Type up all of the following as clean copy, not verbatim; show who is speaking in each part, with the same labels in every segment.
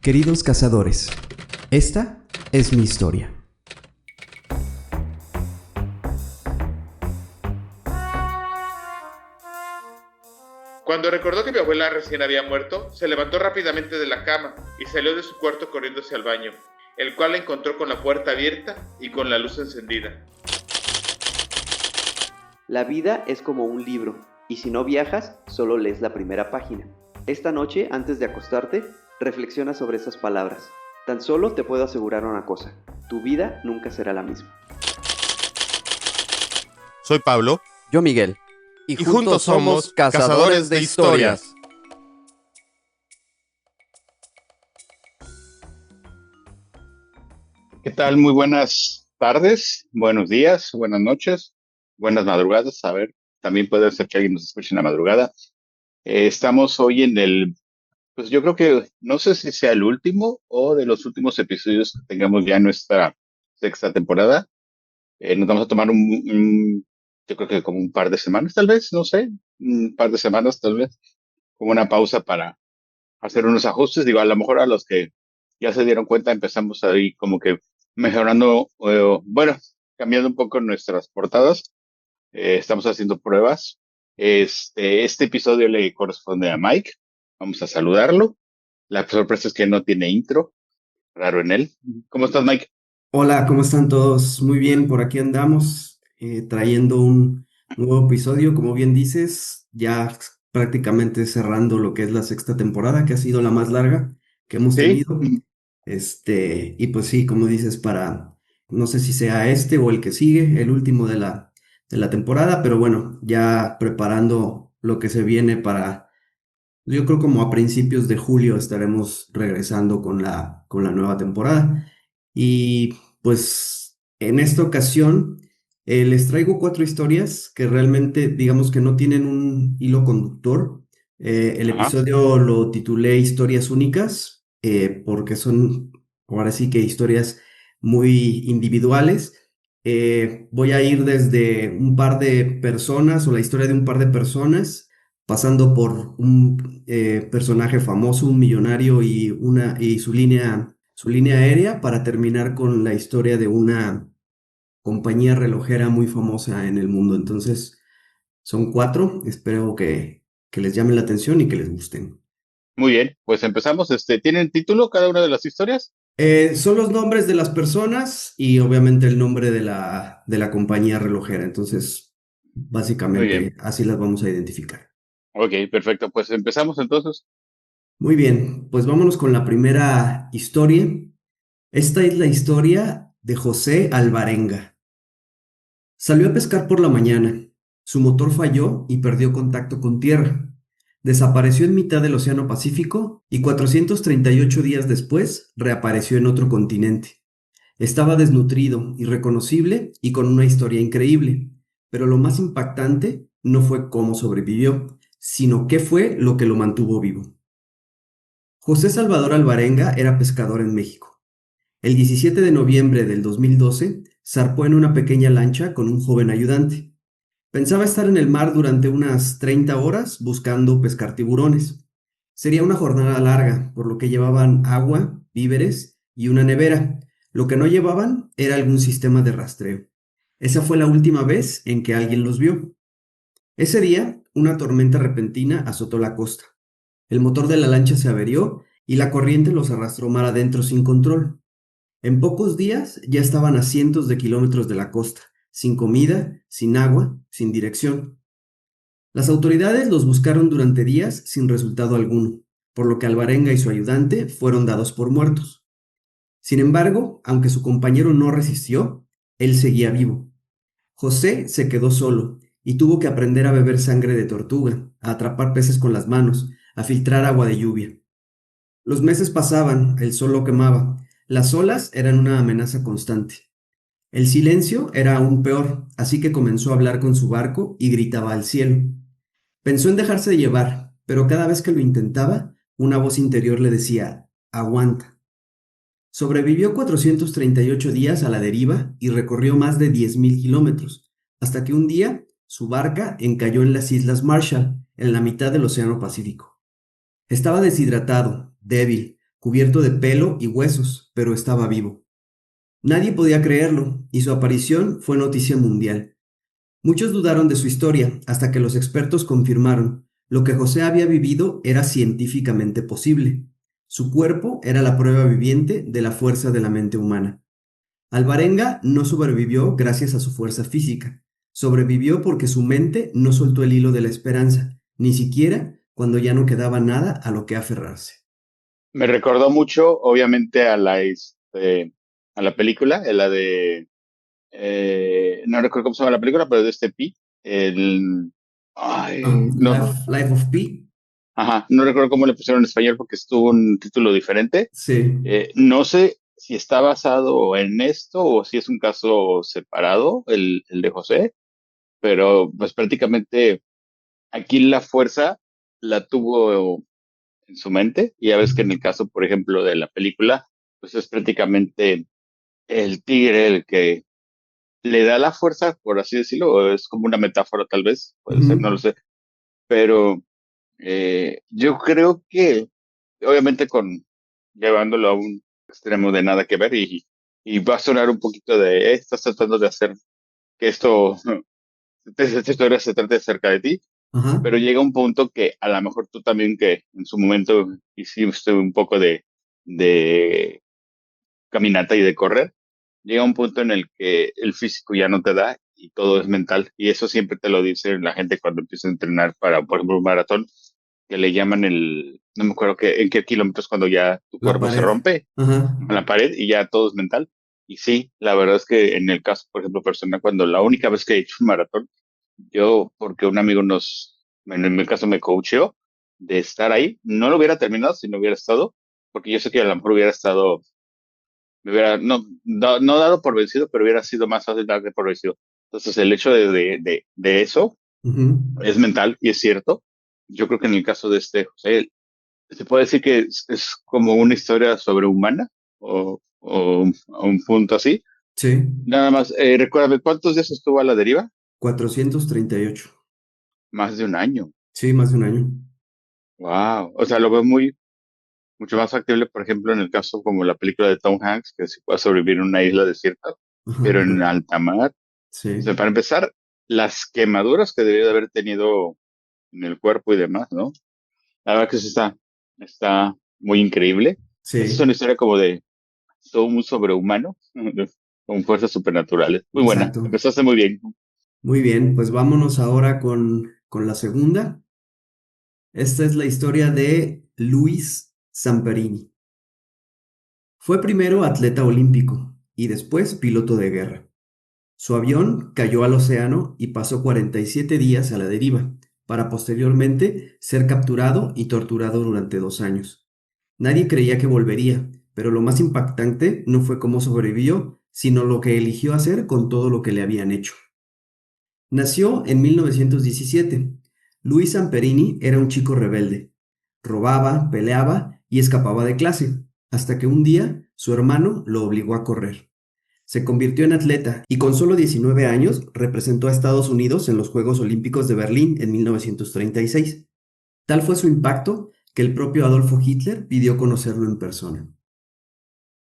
Speaker 1: Queridos cazadores, esta es mi historia.
Speaker 2: Cuando recordó que mi abuela recién había muerto, se levantó rápidamente de la cama y salió de su cuarto corriéndose al baño, el cual la encontró con la puerta abierta y con la luz encendida.
Speaker 3: La vida es como un libro, y si no viajas, solo lees la primera página. Esta noche, antes de acostarte, reflexiona sobre esas palabras. Tan solo te puedo asegurar una cosa: tu vida nunca será la misma.
Speaker 4: Soy Pablo.
Speaker 5: Yo Miguel.
Speaker 4: Y juntos somos Cazadores de Historias.
Speaker 6: ¿Qué tal? Muy buenas tardes, buenos días, buenas noches, buenas madrugadas. A ver, también puede ser que alguien nos escuche en la madrugada. Estamos hoy pues yo creo que, no sé si sea el último o de los últimos episodios que tengamos ya en nuestra sexta temporada. Nos vamos a tomar yo creo que como un par de semanas, tal vez, no sé, un par de semanas, tal vez, como una pausa para hacer unos ajustes. Digo, a lo mejor a los que ya se dieron cuenta, empezamos ahí como que mejorando, bueno, cambiando un poco nuestras portadas. Estamos haciendo pruebas. Este episodio le corresponde a Mike. Vamos a saludarlo. La sorpresa es que no tiene intro, raro en él. ¿Cómo estás, Mike?
Speaker 1: Hola, ¿cómo están todos? Muy bien, por aquí andamos trayendo un nuevo episodio, como bien dices, ya prácticamente cerrando lo que es la sexta temporada, que ha sido la más larga que hemos
Speaker 6: Sí.
Speaker 1: tenido. Y pues sí, como dices, no sé si sea este o el que sigue, el último de la temporada, pero bueno, ya preparando lo que se viene yo creo como a principios de julio estaremos regresando con la nueva temporada. Y pues en esta ocasión les traigo 4 historias que realmente digamos que no tienen un hilo conductor. El
Speaker 6: Ajá.
Speaker 1: episodio lo titulé Historias Únicas porque son ahora sí que historias muy individuales. Voy a ir desde un par de personas o la historia de un par de personas, pasando por un personaje famoso, un millonario y su línea aérea, para terminar con la historia de una compañía relojera muy famosa en el mundo. Entonces, son 4, espero que les llamen la atención y que les gusten.
Speaker 6: Muy bien, pues empezamos. ¿Tienen título cada una de las historias?
Speaker 1: Son los nombres de las personas y obviamente el nombre de la compañía relojera. Entonces,
Speaker 6: Muy bien.
Speaker 1: básicamente así las vamos a identificar.
Speaker 6: Ok, perfecto. Pues empezamos entonces.
Speaker 1: Muy bien, pues vámonos con la primera historia. Esta es la historia de José Alvarenga. Salió a pescar por la mañana. Su motor falló y perdió contacto con tierra. Desapareció en mitad del Océano Pacífico y 438 días después reapareció en otro continente. Estaba desnutrido, irreconocible y con una historia increíble. Pero lo más impactante no fue cómo sobrevivió, sino qué fue lo que lo mantuvo vivo. José Salvador Alvarenga era pescador en México. El 17 de noviembre del 2012, zarpó en una pequeña lancha con un joven ayudante. Pensaba estar en el mar durante unas 30 horas buscando pescar tiburones. Sería una jornada larga, por lo que llevaban agua, víveres y una nevera. Lo que no llevaban era algún sistema de rastreo. Esa fue la última vez en que alguien los vio. Ese día, una tormenta repentina azotó la costa. El motor de la lancha se averió y la corriente los arrastró mar adentro sin control. En pocos días ya estaban a cientos de kilómetros de la costa, sin comida, sin agua, sin dirección. Las autoridades los buscaron durante días sin resultado alguno, por lo que Alvarenga y su ayudante fueron dados por muertos. Sin embargo, aunque su compañero no resistió, él seguía vivo. José se quedó solo y tuvo que aprender a beber sangre de tortuga, a atrapar peces con las manos, a filtrar agua de lluvia. Los meses pasaban, el sol lo quemaba, las olas eran una amenaza constante. El silencio era aún peor, así que comenzó a hablar con su barco y gritaba al cielo. Pensó en dejarse de llevar, pero cada vez que lo intentaba, una voz interior le decía: aguanta. Sobrevivió 438 días a la deriva y recorrió más de 10.000 kilómetros, hasta que un día su barca encalló en las Islas Marshall, en la mitad del Océano Pacífico. Estaba deshidratado, débil, cubierto de pelo y huesos, pero estaba vivo. Nadie podía creerlo, y su aparición fue noticia mundial. Muchos dudaron de su historia hasta que los expertos confirmaron lo que José había vivido era científicamente posible. Su cuerpo era la prueba viviente de la fuerza de la mente humana. Alvarenga no sobrevivió gracias a su fuerza física. Sobrevivió porque su mente no soltó el hilo de la esperanza, ni siquiera cuando ya no quedaba nada a lo que aferrarse.
Speaker 6: Me recordó mucho, obviamente, a la película, la de, no recuerdo cómo se llama la película, pero de este Pi, el, ay, no,
Speaker 1: Life of Pi.
Speaker 6: ajá, no recuerdo cómo le pusieron en español porque estuvo un título diferente.
Speaker 1: Sí.
Speaker 6: No sé si está basado en esto o si es un caso separado, el de José, pero pues prácticamente aquí la fuerza la tuvo en su mente. Y ya ves que en el caso, por ejemplo, de la película, pues es prácticamente el tigre el que le da la fuerza, por así decirlo, o es como una metáfora tal vez, puede ser, no lo sé, pero yo creo que obviamente con llevándolo a un extremo de nada que ver y va a sonar un poquito de, estás tratando de hacer que esta historia se trate acerca de ti,
Speaker 1: Ajá.
Speaker 6: pero llega un punto que a lo mejor tú también que en su momento hiciste un poco de caminata y de correr, llega un punto en el que el físico ya no te da y todo es mental. Y eso siempre te lo dice la gente cuando empieza a entrenar para, por ejemplo, un maratón, que le llaman no me acuerdo en qué kilómetros cuando ya tu
Speaker 1: La
Speaker 6: cuerpo se
Speaker 1: pared.
Speaker 6: rompe
Speaker 1: Ajá.
Speaker 6: a la pared y ya todo es mental. Y sí, la verdad es que en el caso, por ejemplo, personal, cuando la única vez que he hecho un maratón, yo, porque un amigo en mi caso me coacheó de estar ahí, no lo hubiera terminado si no hubiera estado, porque yo sé que a lo mejor hubiera estado, me hubiera, no dado por vencido, pero hubiera sido más fácil darme por vencido. Entonces, el hecho de eso
Speaker 1: Ujú.
Speaker 6: es mental y es cierto. Yo creo que en el caso de este José, se puede decir que es como una historia sobrehumana o un punto así.
Speaker 1: Sí.
Speaker 6: Nada más, recuérdame, ¿cuántos días estuvo a la deriva?
Speaker 1: 438.
Speaker 6: Más de un año.
Speaker 1: Sí, más de un año.
Speaker 6: Wow. O sea, lo veo mucho más factible, por ejemplo, en el caso como la película de Tom Hanks, que se puede sobrevivir en una isla desierta,
Speaker 1: Ajá.
Speaker 6: pero en alta mar. O
Speaker 1: Sí.
Speaker 6: sea, para empezar, las quemaduras que debió de haber tenido en el cuerpo y demás, ¿no? La verdad que sí está muy increíble. Esa es
Speaker 1: Sí.
Speaker 6: una historia como de todo un sobrehumano, con fuerzas supernaturales. Muy buena.
Speaker 1: Exacto.
Speaker 6: Empezaste muy bien.
Speaker 1: Muy bien, pues vámonos ahora con la segunda. Esta es la historia de Luis Zamperini. Fue primero atleta olímpico y después piloto de guerra. Su avión cayó al océano y pasó 47 días a la deriva, para posteriormente ser capturado y torturado durante 2 años. Nadie creía que volvería, pero lo más impactante no fue cómo sobrevivió, sino lo que eligió hacer con todo lo que le habían hecho. Nació en 1917. Luis Zamperini era un chico rebelde. Robaba, peleaba y escapaba de clase, hasta que un día su hermano lo obligó a correr. Se convirtió en atleta y con solo 19 años representó a Estados Unidos en los Juegos Olímpicos de Berlín en 1936. Tal fue su impacto que el propio Adolfo Hitler pidió conocerlo en persona.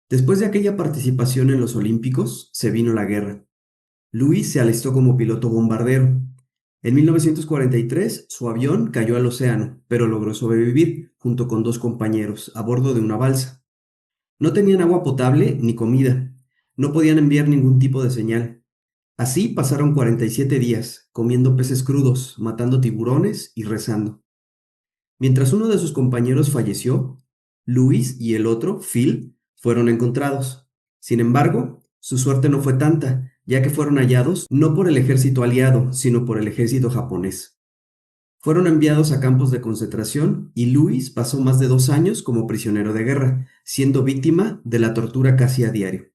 Speaker 1: Después de aquella participación en los Olímpicos, se vino la guerra. Luis se alistó como piloto bombardero. En 1943, su avión cayó al océano, pero logró sobrevivir, junto con 2 compañeros, a bordo de una balsa. No tenían agua potable ni comida. No podían enviar ningún tipo de señal. Así pasaron 47 días, comiendo peces crudos, matando tiburones y rezando. Mientras uno de sus compañeros falleció, Luis y el otro, Phil, fueron encontrados. Sin embargo, su suerte no fue tanta, ya que fueron hallados no por el ejército aliado, sino por el ejército japonés. Fueron enviados a campos de concentración y Luis pasó más de 2 años como prisionero de guerra, siendo víctima de la tortura casi a diario.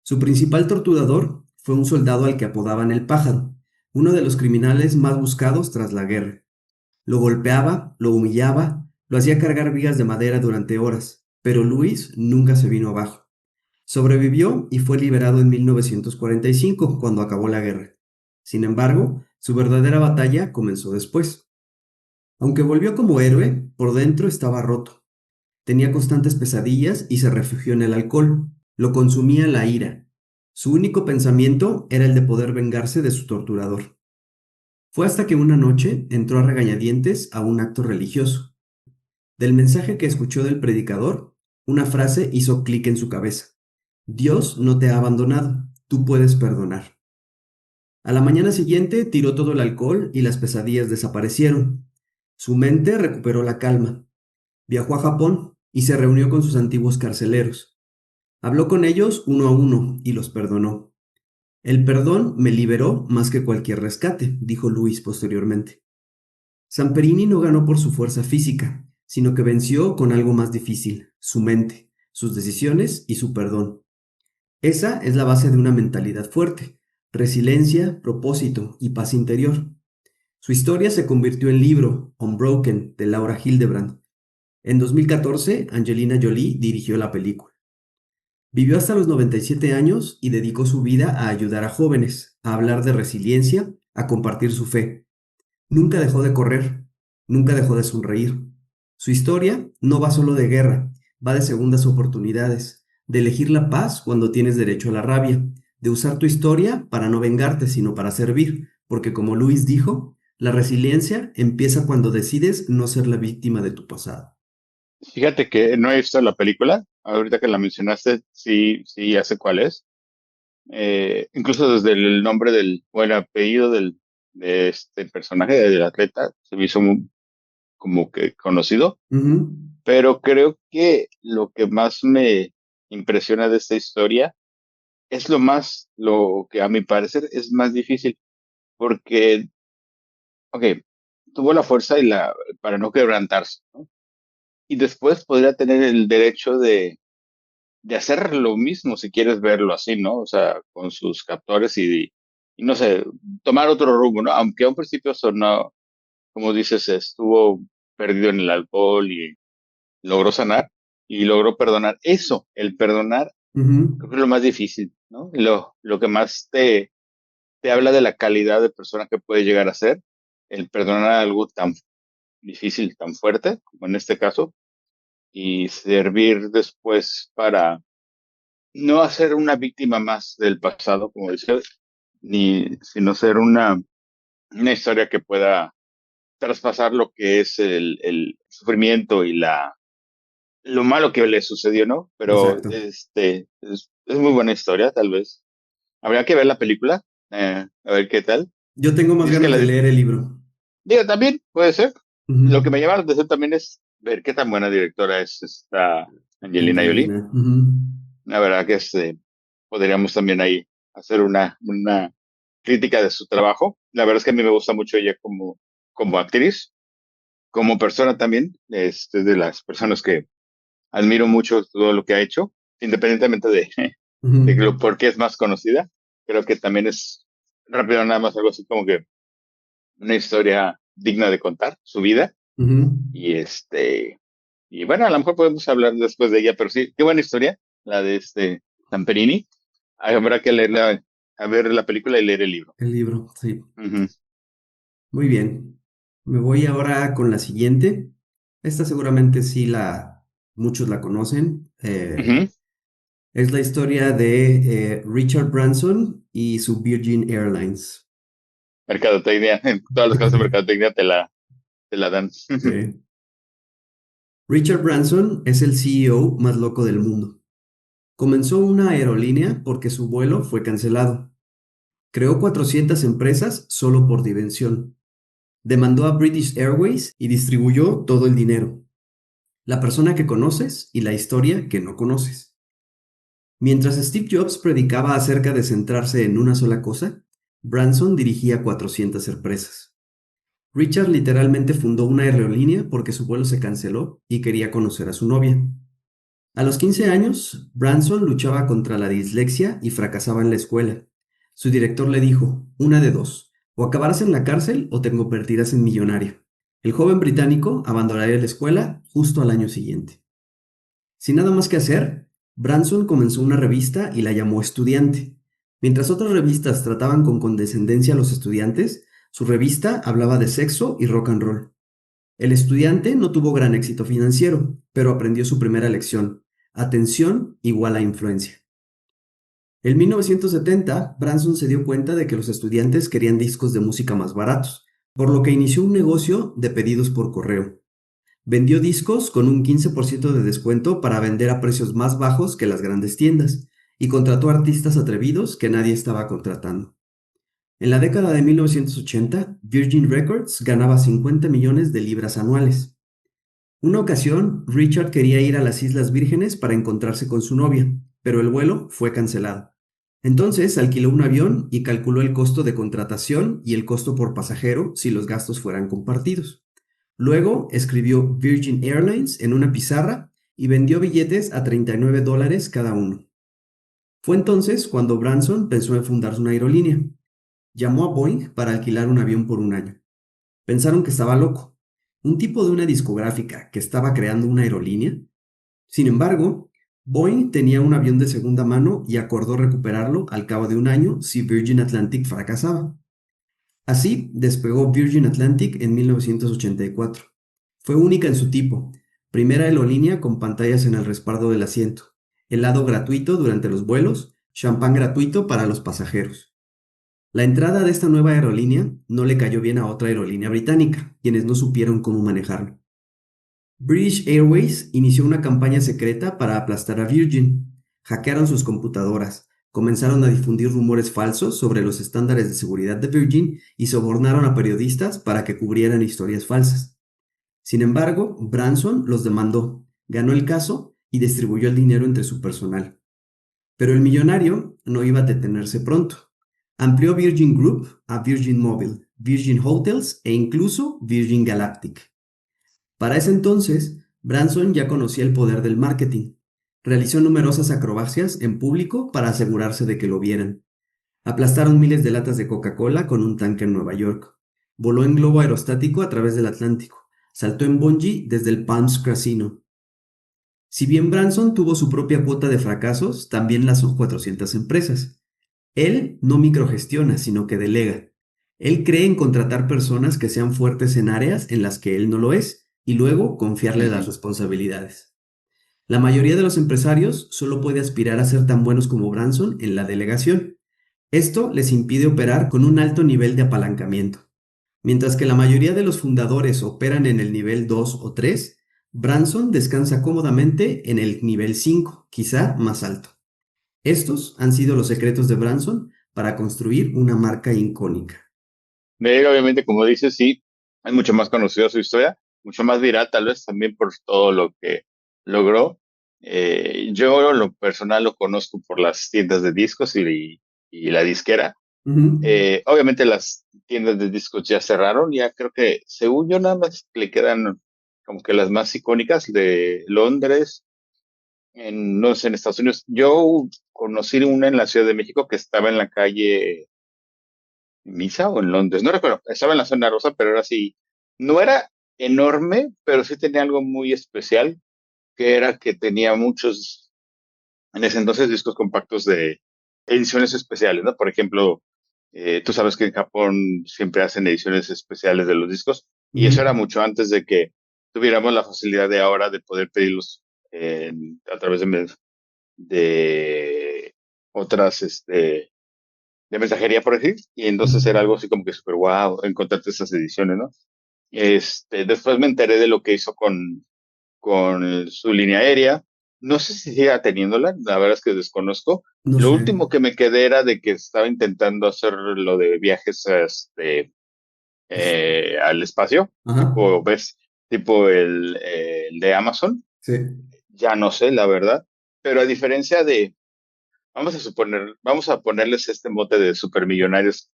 Speaker 1: Su principal torturador fue un soldado al que apodaban el Pájaro, uno de los criminales más buscados tras la guerra. Lo golpeaba, lo humillaba, lo hacía cargar vigas de madera durante horas, pero Louis nunca se vino abajo. Sobrevivió y fue liberado en 1945, cuando acabó la guerra. Sin embargo, su verdadera batalla comenzó después. Aunque volvió como héroe, por dentro estaba roto. Tenía constantes pesadillas y se refugió en el alcohol. Lo consumía la ira. Su único pensamiento era el de poder vengarse de su torturador. Fue hasta que una noche entró a regañadientes a un acto religioso. Del mensaje que escuchó del predicador, una frase hizo clic en su cabeza. Dios no te ha abandonado, tú puedes perdonar. A la mañana siguiente tiró todo el alcohol y las pesadillas desaparecieron. Su mente recuperó la calma. Viajó a Japón y se reunió con sus antiguos carceleros. Habló con ellos uno a uno y los perdonó. El perdón me liberó más que cualquier rescate, dijo Luis posteriormente. Samperini no ganó por su fuerza física, sino que venció con algo más difícil, su mente, sus decisiones y su perdón. Esa es la base de una mentalidad fuerte, resiliencia, propósito y paz interior. Su historia se convirtió en libro, Unbroken, de Laura Hildebrand. En 2014, Angelina Jolie dirigió la película. Vivió hasta los 97 años y dedicó su vida a ayudar a jóvenes, a hablar de resiliencia, a compartir su fe. Nunca dejó de correr, nunca dejó de sonreír. Su historia no va solo de guerra, va de segundas oportunidades, de elegir la paz cuando tienes derecho a la rabia, de usar tu historia para no vengarte, sino para servir, porque como Luis dijo, la resiliencia empieza cuando decides no ser la víctima de tu pasado.
Speaker 6: Fíjate que no he visto la película. Ahorita que la mencionaste, sí, ya sé cuál es. Incluso desde el nombre o el apellido de este personaje, del atleta, se me hizo como que conocido.
Speaker 1: Ujú.
Speaker 6: Pero creo que lo que más me impresiona de esta historia es lo que a mi parecer es más difícil, porque, ok, tuvo la fuerza para no quebrantarse, ¿no? Y después podría tener el derecho de hacer lo mismo, si quieres verlo así, ¿no? O sea, con sus captores y no sé, tomar otro rumbo, ¿no? Aunque a un principio sonó, como dices, estuvo perdido en el alcohol y logró sanar y logró perdonar. Eso, el perdonar,
Speaker 1: Ujú.
Speaker 6: creo que es lo más difícil, ¿no? Y lo que más te habla de la calidad de persona que puede llegar a ser, el perdonar algo tan difícil, tan fuerte, como en este caso, y servir después para no hacer una víctima más del pasado, como dice, sino ser una historia que pueda traspasar lo que es el sufrimiento y lo malo que le sucedió, ¿no? Pero
Speaker 1: Exacto.
Speaker 6: es muy buena historia, tal vez. Habría que ver la película, a ver qué tal.
Speaker 1: Yo tengo más
Speaker 6: Dices que
Speaker 1: ganas de leer el libro.
Speaker 6: digo, también puede ser. Lo que
Speaker 1: Ujú.
Speaker 6: me llama la atención también es ver qué tan buena directora es esta Angelina Jolie.
Speaker 1: Angelina. Ujú.
Speaker 6: La verdad que podríamos también ahí hacer una crítica de su trabajo. La verdad es que a mí me gusta mucho ella como actriz, como persona también. Es de las personas que admiro mucho todo lo que ha hecho, independientemente de
Speaker 1: Ujú.
Speaker 6: por qué es más conocida. Creo que también es rápido nada más algo así como que una historia digna de contar, su vida.
Speaker 1: Ujú.
Speaker 6: Y y bueno, a lo mejor podemos hablar después de ella, pero sí, qué buena historia, la de Samperini. Habrá que a ver la película y leer el libro.
Speaker 1: El libro, sí.
Speaker 6: Ujú,
Speaker 1: Muy bien. Me voy ahora con la siguiente. Esta seguramente muchos la conocen.
Speaker 6: ujú.
Speaker 1: Es la historia de Richard Branson y su Virgin Airlines.
Speaker 6: Mercadotecnia, en todas las cosas de mercadotecnia te la dan.
Speaker 1: Sí. Richard Branson es el CEO más loco del mundo. Comenzó una aerolínea porque su vuelo fue cancelado. Creó 400 empresas solo por diversión. Demandó a British Airways y distribuyó todo el dinero. La persona que conoces y la historia que no conoces. Mientras Steve Jobs predicaba acerca de centrarse en una sola cosa, Branson dirigía 400 empresas. Richard literalmente fundó una aerolínea porque su vuelo se canceló y quería conocer a su novia. A los 15 años, Branson luchaba contra la dislexia y fracasaba en la escuela. Su director le dijo, una de dos, o acabarás en la cárcel o te convertirás en millonario. El joven británico abandonaría la escuela justo al año siguiente. Sin nada más que hacer, Branson comenzó una revista y la llamó Estudiante. Mientras otras revistas trataban con condescendencia a los estudiantes, su revista hablaba de sexo y rock and roll. El Estudiante no tuvo gran éxito financiero, pero aprendió su primera lección: atención igual a influencia. En 1970, Branson se dio cuenta de que los estudiantes querían discos de música más baratos, por lo que inició un negocio de pedidos por correo. Vendió discos con un 15% de descuento para vender a precios más bajos que las grandes tiendas, y contrató artistas atrevidos que nadie estaba contratando. En la década de 1980, Virgin Records ganaba 50 millones de libras anuales. Una ocasión, Richard quería ir a las Islas Vírgenes para encontrarse con su novia, pero el vuelo fue cancelado. Entonces alquiló un avión y calculó el costo de contratación y el costo por pasajero si los gastos fueran compartidos. Luego escribió Virgin Airlines en una pizarra y vendió billetes a $39 cada uno. Fue entonces cuando Branson pensó en fundar una aerolínea. Llamó a Boeing para alquilar un avión por un año. Pensaron que estaba loco, un tipo de una discográfica que estaba creando una aerolínea. Sin embargo, Boeing tenía un avión de segunda mano y acordó recuperarlo al cabo de un año si Virgin Atlantic fracasaba. Así despegó Virgin Atlantic en 1984. Fue única en su tipo, primera aerolínea con pantallas en el respaldo del asiento, helado gratuito durante los vuelos, champán gratuito para los pasajeros. La entrada de esta nueva aerolínea no le cayó bien a otra aerolínea británica, quienes no supieron cómo manejarlo. British Airways inició una campaña secreta para aplastar a Virgin. Hackearon sus computadoras, comenzaron a difundir rumores falsos sobre los estándares de seguridad de Virgin y sobornaron a periodistas para que cubrieran historias falsas. Sin embargo, Branson los demandó, ganó el caso y distribuyó el dinero entre su personal. Pero el millonario no iba a detenerse pronto. Amplió Virgin Group a Virgin Mobile, Virgin Hotels e incluso Virgin Galactic. Para ese entonces, Branson ya conocía el poder del marketing. Realizó numerosas acrobacias en público para asegurarse de que lo vieran. Aplastaron miles de latas de Coca-Cola con un tanque en Nueva York. Voló en globo aerostático a través del Atlántico. Saltó en bungee desde el Palms Casino. Si bien Branson tuvo su propia cuota de fracasos, también las son 400 empresas. Él no microgestiona, sino que delega. Él cree en contratar personas que sean fuertes en áreas en las que él no lo es, y luego confiarle las responsabilidades. La mayoría de los empresarios solo puede aspirar a ser tan buenos como Branson en la delegación. Esto les impide operar con un alto nivel de apalancamiento. Mientras que la mayoría de los fundadores operan en el nivel 2 o 3, Branson descansa cómodamente en el nivel 5, quizá más alto. Estos han sido los secretos de Branson para construir una marca icónica.
Speaker 6: Obviamente, como dices, sí, es mucho más conocida su historia, mucho más viral, tal vez también por todo lo que logró. Yo, lo personal, lo conozco por las tiendas de discos y la disquera. Obviamente, las tiendas de discos ya cerraron, ya creo que, según yo, nada más le quedan como que las más icónicas de Londres, no sé, en Estados Unidos. Yo conocí una en la Ciudad de México que estaba en la calle Misa o en Londres, no recuerdo, estaba en la zona rosa, pero era así, no era enorme, pero sí tenía algo muy especial, que era que tenía muchos, en ese entonces, discos compactos de ediciones especiales, ¿no? Por ejemplo, tú sabes que en Japón siempre hacen ediciones especiales de los discos, y eso era mucho antes de que tuviéramos la facilidad de ahora de poder pedirlos a través de otras, de mensajería, por decir, y entonces era algo así como que súper wow, encontrarte esas ediciones, ¿no? Después me enteré de lo que hizo con su línea aérea. No sé si siga teniéndola, la verdad es que desconozco.
Speaker 1: No
Speaker 6: Lo
Speaker 1: sé.
Speaker 6: último que me quedé era de que estaba intentando hacer lo de viajes al espacio,
Speaker 1: Ajá,
Speaker 6: tipo el de Amazon.
Speaker 1: sí.
Speaker 6: Ya no sé, la verdad. Pero a diferencia de, vamos a ponerles este mote de supermillonarios,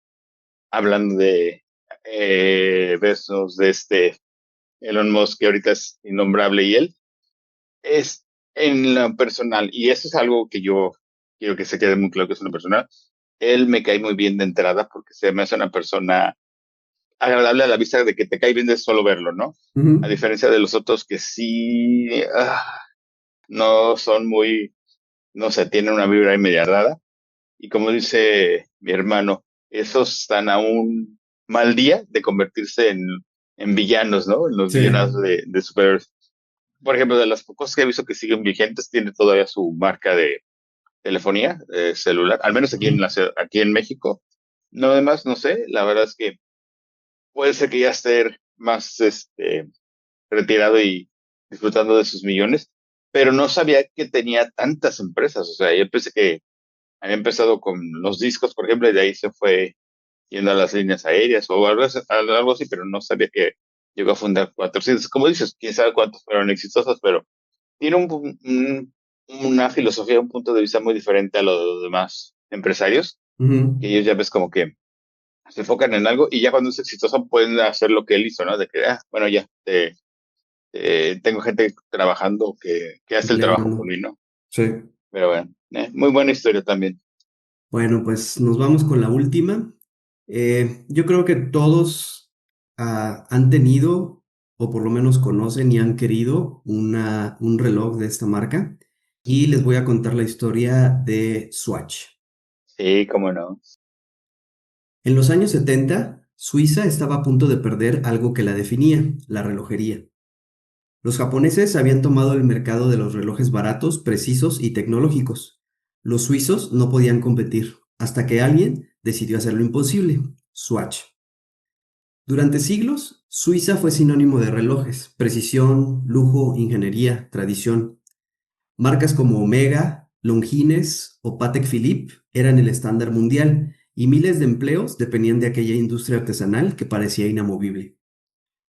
Speaker 6: hablando de besos de Elon Musk, que ahorita es innombrable, y él es en lo personal, y eso es algo que yo quiero que se quede muy claro que es una personal, él me cae muy bien de entrada porque se me hace una persona agradable a la vista, de que te cae bien de solo verlo, ¿no? A
Speaker 1: Ujú.
Speaker 6: diferencia de los otros que sí, no son muy, no sé, tienen una vibra ahí media rara. Y como dice mi hermano, esos están a un mal día de convertirse en villanos, ¿no? En los
Speaker 1: Sí.
Speaker 6: villanos de superhéroes. Por ejemplo, de las pocas que he visto que siguen vigentes, tiene todavía su marca de telefonía celular, al menos aquí en
Speaker 1: Ujú.
Speaker 6: aquí en México. No, además, no sé, la verdad es que puede ser que ya esté más retirado y disfrutando de sus millones, pero no sabía que tenía tantas empresas. O sea, yo pensé que había empezado con los discos, por ejemplo, y de ahí se fue yendo a las líneas aéreas o algo así, pero no sabía que llegó a fundar 400. Como dices, quién sabe cuántos fueron exitosos, pero tiene una filosofía, un punto de vista muy diferente a los demás empresarios,
Speaker 1: Ujú.
Speaker 6: que ellos ya ves como que se enfocan en algo y ya cuando es exitoso pueden hacer lo que él hizo, ¿no? De que, bueno, ya, tengo gente trabajando que hace el trabajo por
Speaker 1: Delegando.
Speaker 6: mí, ¿no?
Speaker 1: Sí.
Speaker 6: Pero bueno, muy buena historia también.
Speaker 1: Bueno, pues nos vamos con la última. Yo creo que todos han tenido, o por lo menos conocen y han querido un reloj de esta marca. Y les voy a contar la historia de Swatch.
Speaker 6: Sí, cómo no.
Speaker 1: En los años 70, Suiza estaba a punto de perder algo que la definía, la relojería. Los japoneses habían tomado el mercado de los relojes baratos, precisos y tecnológicos. Los suizos no podían competir, hasta que alguien decidió hacer lo imposible: Swatch. Durante siglos, Suiza fue sinónimo de relojes, precisión, lujo, ingeniería, tradición. Marcas como Omega, Longines o Patek Philippe eran el estándar mundial, y miles de empleos dependían de aquella industria artesanal que parecía inamovible.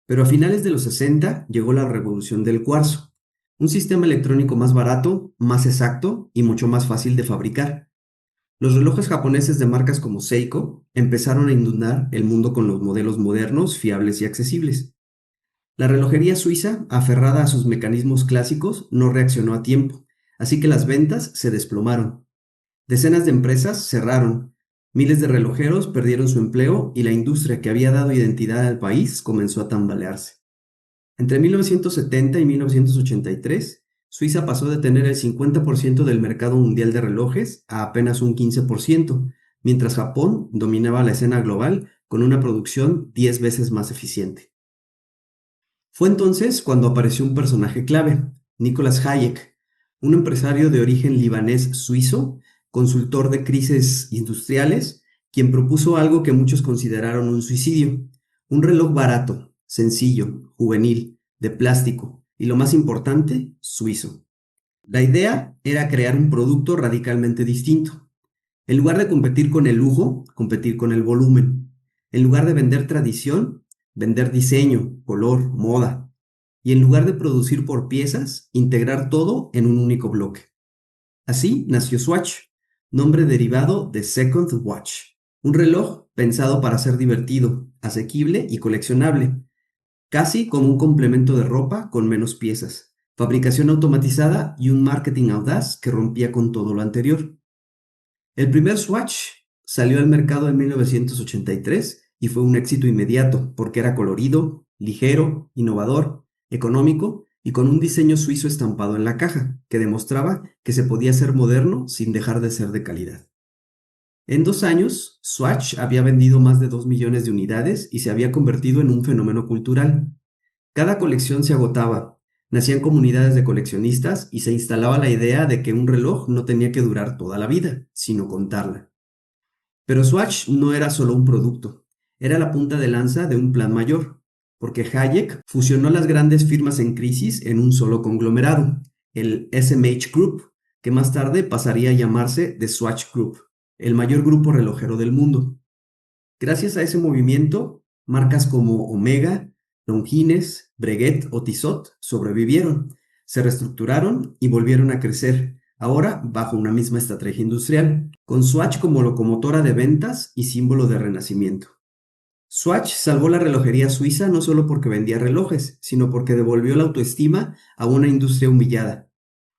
Speaker 1: Pero a finales de los 60 llegó la revolución del cuarzo, un sistema electrónico más barato, más exacto y mucho más fácil de fabricar. Los relojes japoneses de marcas como Seiko empezaron a inundar el mundo con los modelos modernos, fiables y accesibles. La relojería suiza, aferrada a sus mecanismos clásicos, no reaccionó a tiempo, así que las ventas se desplomaron. Decenas de empresas cerraron, miles de relojeros perdieron su empleo y la industria que había dado identidad al país comenzó a tambalearse. Entre 1970 y 1983, Suiza pasó de tener el 50% del mercado mundial de relojes a apenas un 15%, mientras Japón dominaba la escena global con una producción 10 veces más eficiente. Fue entonces cuando apareció un personaje clave: Nicolas Hayek, un empresario de origen libanés-suizo, consultor de crisis industriales, quien propuso algo que muchos consideraron un suicidio: un reloj barato, sencillo, juvenil, de plástico y, lo más importante, suizo. La idea era crear un producto radicalmente distinto. En lugar de competir con el lujo, competir con el volumen. En lugar de vender tradición, vender diseño, color, moda. Y en lugar de producir por piezas, integrar todo en un único bloque. Así nació Swatch, nombre derivado de Second Watch, un reloj pensado para ser divertido, asequible y coleccionable, casi como un complemento de ropa con menos piezas, fabricación automatizada y un marketing audaz que rompía con todo lo anterior. El primer Swatch salió al mercado en 1983 y fue un éxito inmediato porque era colorido, ligero, innovador, económico y con un diseño suizo estampado en la caja, que demostraba que se podía ser moderno sin dejar de ser de calidad. En 2 años, Swatch había vendido más de 2 millones de unidades y se había convertido en un fenómeno cultural. Cada colección se agotaba, nacían comunidades de coleccionistas y se instalaba la idea de que un reloj no tenía que durar toda la vida, sino contarla. Pero Swatch no era solo un producto, era la punta de lanza de un plan mayor, porque Hayek fusionó las grandes firmas en crisis en un solo conglomerado, el SMH Group, que más tarde pasaría a llamarse The Swatch Group, el mayor grupo relojero del mundo. Gracias a ese movimiento, marcas como Omega, Longines, Breguet o Tissot sobrevivieron, se reestructuraron y volvieron a crecer, ahora bajo una misma estrategia industrial, con Swatch como locomotora de ventas y símbolo de renacimiento. Swatch salvó la relojería suiza no solo porque vendía relojes, sino porque devolvió la autoestima a una industria humillada.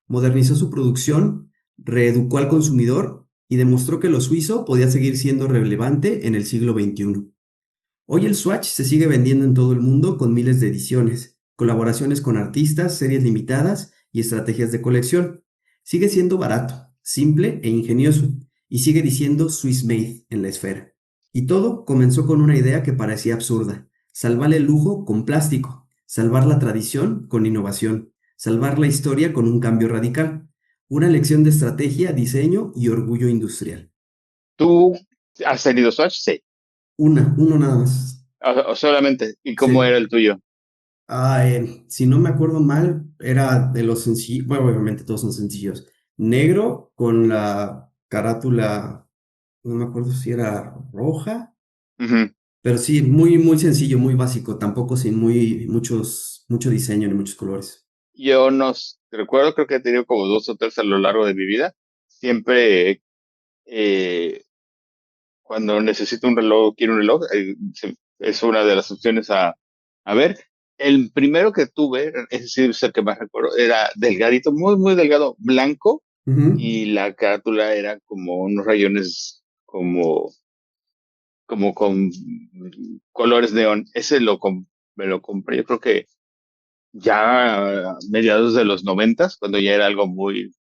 Speaker 1: Modernizó su producción, reeducó al consumidor y demostró que lo suizo podía seguir siendo relevante en el siglo XXI. Hoy el Swatch se sigue vendiendo en todo el mundo con miles de ediciones, colaboraciones con artistas, series limitadas y estrategias de colección. Sigue siendo barato, simple e ingenioso, y sigue diciendo Swiss Made en la esfera. Y todo comenzó con una idea que parecía absurda: salvar el lujo con plástico, salvar la tradición con innovación, salvar la historia con un cambio radical. Una lección de estrategia, diseño y orgullo industrial.
Speaker 6: ¿Tú has tenido Swatch? Sí.
Speaker 1: Uno nada más.
Speaker 6: O solamente. ¿Y cómo era
Speaker 1: Sí.
Speaker 6: el tuyo?
Speaker 1: Si no me acuerdo mal, era de los sencillos, bueno, obviamente todos son sencillos. Negro con la carátula, no me acuerdo si era roja,
Speaker 6: Ujú.
Speaker 1: pero sí, muy, muy sencillo, muy básico, tampoco sin mucho diseño ni muchos colores.
Speaker 6: Yo no recuerdo, creo que he tenido como dos o tres a lo largo de mi vida. Siempre, eh, cuando necesito un reloj, quiero un reloj, es una de las opciones a ver. El primero que tuve, es decir, es el que más recuerdo, era delgadito, muy, muy delgado, blanco,
Speaker 1: Ujú,
Speaker 6: y la carátula era como unos rayones como con colores neón. Me lo compré, yo creo que ya a mediados de los 90, cuando ya era algo muy,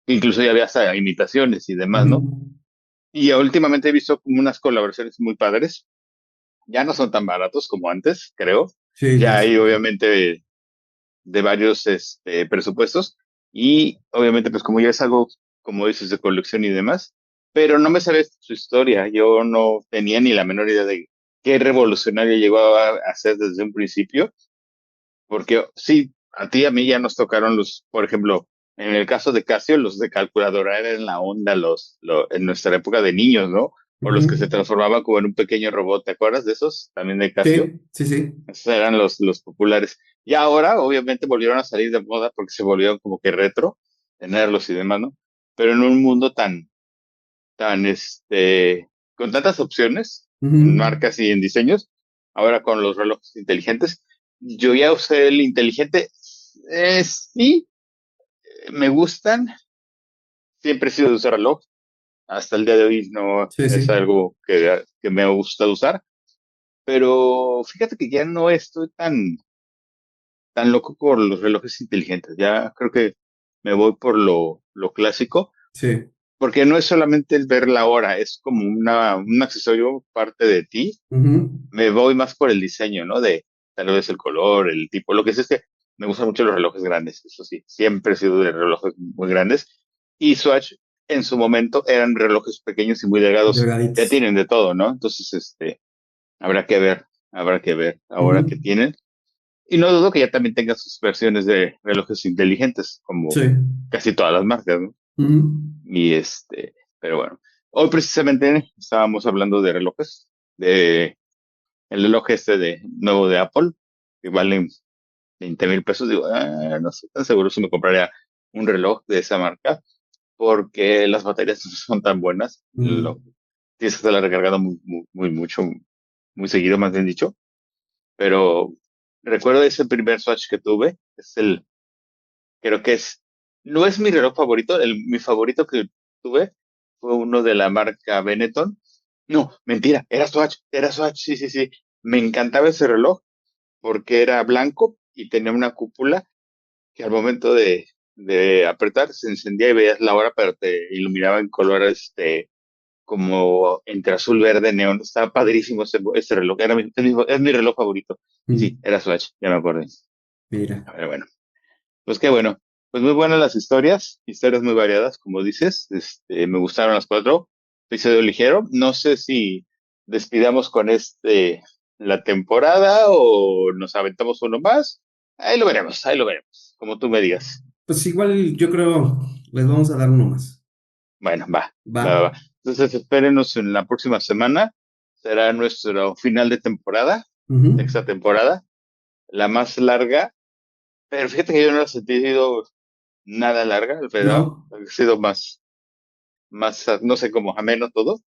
Speaker 6: incluso ya había hasta imitaciones y demás,
Speaker 1: ujú.
Speaker 6: ¿no? Y últimamente he visto como unas colaboraciones muy padres. Ya no son tan baratos como antes, creo.
Speaker 1: Sí, ya
Speaker 6: Ya
Speaker 1: sé.
Speaker 6: hay obviamente de varios presupuestos, y obviamente pues como ya es algo, como dices, de colección y demás, pero no me sabía su historia. Yo no tenía ni la menor idea de qué revolucionario llegó a hacer desde un principio, porque sí, a ti y a mí ya nos tocaron por ejemplo, en el caso de Casio, los de calculadora eran la onda, en nuestra época de niños, ¿no? O los que se
Speaker 1: Ujú.
Speaker 6: transformaban como en un pequeño robot, ¿te acuerdas de esos? También de Casio.
Speaker 1: Sí, sí, sí.
Speaker 6: Esos eran los populares. Y ahora, obviamente, volvieron a salir de moda porque se volvieron como que retro, tenerlos y demás, ¿no? Pero en un mundo tan, con tantas opciones en
Speaker 1: Ujú.
Speaker 6: marcas y en diseños, ahora con los relojes inteligentes, yo ya usé el inteligente. Sí, me gustan. Siempre he sido de usar reloj. Hasta el día de hoy no
Speaker 1: Sí,
Speaker 6: es
Speaker 1: sí.
Speaker 6: algo que me ha gustado usar. Pero fíjate que ya no estoy tan loco por los relojes inteligentes. Ya creo que me voy por lo clásico,
Speaker 1: Sí.
Speaker 6: porque no es solamente el ver la hora, es como un accesorio parte de ti.
Speaker 1: Ujú.
Speaker 6: Me voy más por el diseño, ¿no? De tal vez el color, el tipo. Lo que sí es que me gustan mucho los relojes grandes, eso sí, siempre he sido de relojes muy grandes. Y Swatch en su momento eran relojes pequeños y muy delgados. Ya
Speaker 1: Delgaditos.
Speaker 6: tienen de todo, ¿no? Entonces, habrá que ver ahora
Speaker 1: Ujú.
Speaker 6: que tienen. Y no dudo que ya también tenga sus versiones de relojes inteligentes, como
Speaker 1: Sí.
Speaker 6: casi todas las marcas, ¿no?
Speaker 1: Ujú.
Speaker 6: Y pero bueno, hoy precisamente estábamos hablando de relojes, de el reloj de nuevo de Apple, que vale 20,000 pesos. Digo, no estoy tan seguro si me compraría un reloj de esa marca, porque las baterías no son tan buenas.
Speaker 1: Mm.
Speaker 6: Tienes que estarla recargando mucho, muy seguido, más bien dicho. Pero recuerdo ese primer Swatch que tuve, creo que no es mi reloj favorito. Mi favorito que tuve fue uno de la marca Benetton. No, mentira, era Swatch, sí, sí, sí. Me encantaba ese reloj porque era blanco y tenía una cúpula que al momento de apretar se encendía y veías la hora, pero te iluminaba en color como entre azul, verde, neón. Estaba padrísimo ese reloj. Es mi reloj favorito. Y sí,
Speaker 1: Mm.
Speaker 6: era Swatch, ya me acordé.
Speaker 1: Mira.
Speaker 6: A ver, bueno. Pues qué bueno. Pues muy buenas las historias muy variadas, como dices. Me gustaron las cuatro. Episodio ligero. No sé si despidamos con la temporada o nos aventamos uno más. Ahí lo veremos, como tú me digas.
Speaker 1: Pues igual yo creo les vamos a dar uno más.
Speaker 6: Bueno,
Speaker 1: Va.
Speaker 6: va. Entonces espérenos en la próxima semana. Será nuestro final de temporada,
Speaker 1: Ujú.
Speaker 6: sexta temporada, la más larga. Pero fíjate que yo no la he sentido nada larga, ¿verdad?
Speaker 1: No.
Speaker 6: Ha sido más, no sé, como ameno todo.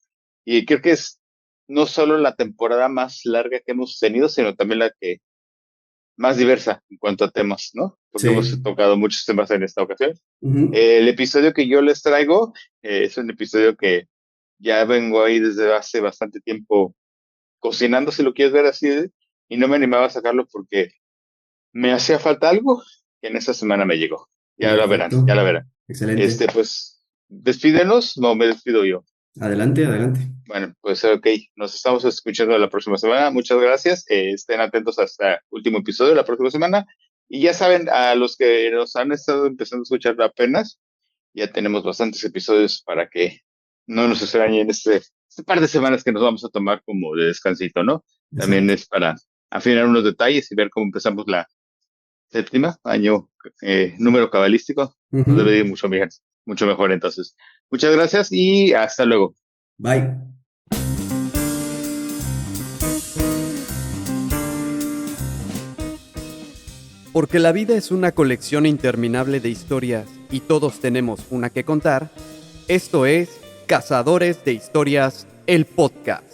Speaker 6: Y creo que es no solo la temporada más larga que hemos tenido, sino también la que más diversa en cuanto a temas, ¿no? Porque hemos
Speaker 1: Sí.
Speaker 6: tocado muchos temas en esta ocasión.
Speaker 1: Ujú.
Speaker 6: El episodio que yo les traigo es un episodio que ya vengo ahí desde hace bastante tiempo cocinando, si lo quieres ver así, y no me animaba a sacarlo porque me hacía falta algo que en esta semana me llegó. Ya la verán,
Speaker 1: Perfecto.
Speaker 6: ya la verán.
Speaker 1: Excelente.
Speaker 6: Pues, despídenos, no me despido yo.
Speaker 1: Adelante, adelante.
Speaker 6: Bueno, pues ok, nos estamos escuchando la próxima semana. Muchas gracias. Estén atentos hasta el último episodio la próxima semana. Y ya saben, a los que nos han estado empezando a escuchar apenas, ya tenemos bastantes episodios para que no nos extrañen este par de semanas que nos vamos a tomar como de descansito, ¿no? También
Speaker 1: Exacto.
Speaker 6: es para afinar unos detalles y ver cómo empezamos la séptima, año número cabalístico. Nos debe ir
Speaker 1: Ujú.
Speaker 6: mucho mejor entonces. Muchas gracias y hasta luego.
Speaker 1: Bye.
Speaker 4: Porque la vida es una colección interminable de historias y todos tenemos una que contar, esto es Cazadores de Historias, el podcast.